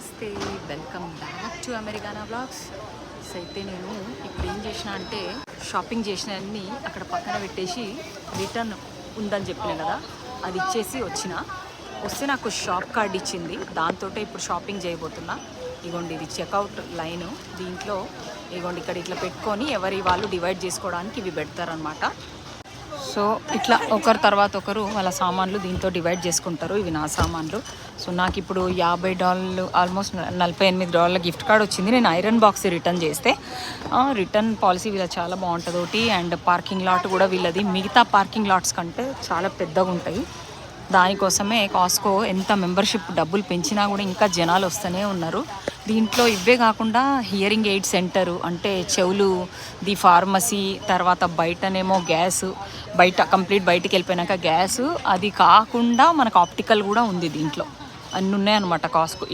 నమస్తే, welcome back to Americana vlogs. So అయితే నేను ఇప్పుడు ఏం చేసిన అంటే షాపింగ్ చేసినవన్నీ అక్కడ పక్కన పెట్టేసి రిటర్న్ ఉందని చెప్పిన కదా, అది ఇచ్చేసి వస్తే నాకు షాప్ కార్డ్ ఇచ్చింది. దాంతో ఇప్పుడు షాపింగ్ చేయబోతున్నా. ఇగోండి ఇది చెక్అవుట్ లైను. దీంట్లో ఇగోండి ఇక్కడ ఇట్లా పెట్టుకొని ఎవరి వాళ్ళు డివైడ్ చేసుకోవడానికి ఇవి పెడతారనమాట. సో ఇట్లా ఒకరి తర్వాత ఒకరు వాళ్ళ సామాన్లు దీంతో డివైడ్ చేసుకుంటారు. ఇవి నా సామాన్లు. సో నాకు ఇప్పుడు $50 ఆల్మోస్ట్ $48 గిఫ్ట్ కార్డ్ వచ్చింది. నేను ఐరన్ బాక్స్ రిటర్న్ చేస్తే రిటర్న్ పాలసీ వీళ్ళ చాలా బాగుంటుంది ఒకటి. అండ్ పార్కింగ్ లాట్ కూడా వీళ్ళది మిగతా పార్కింగ్ లాట్స్ కంటే చాలా పెద్దగా ఉంటాయి. దానికోసమే కాస్కో ఎంత మెంబర్షిప్ డబ్బులు పెంచినా కూడా ఇంకా జనాలు వస్తూనే ఉన్నారు. దీంట్లో ఇవే కాకుండా హియరింగ్ ఎయిడ్ సెంటరు అంటే చెవులు, ది ఫార్మసీ, తర్వాత బయటనేమో గ్యాస్, కంప్లీట్ బయటికి వెళ్ళిపోయినాక గ్యాస్, అది కాకుండా మనకు ఆప్టికల్ కూడా ఉంది. దీంట్లో అన్నీ ఉన్నాయన్నమాట కాస్కో.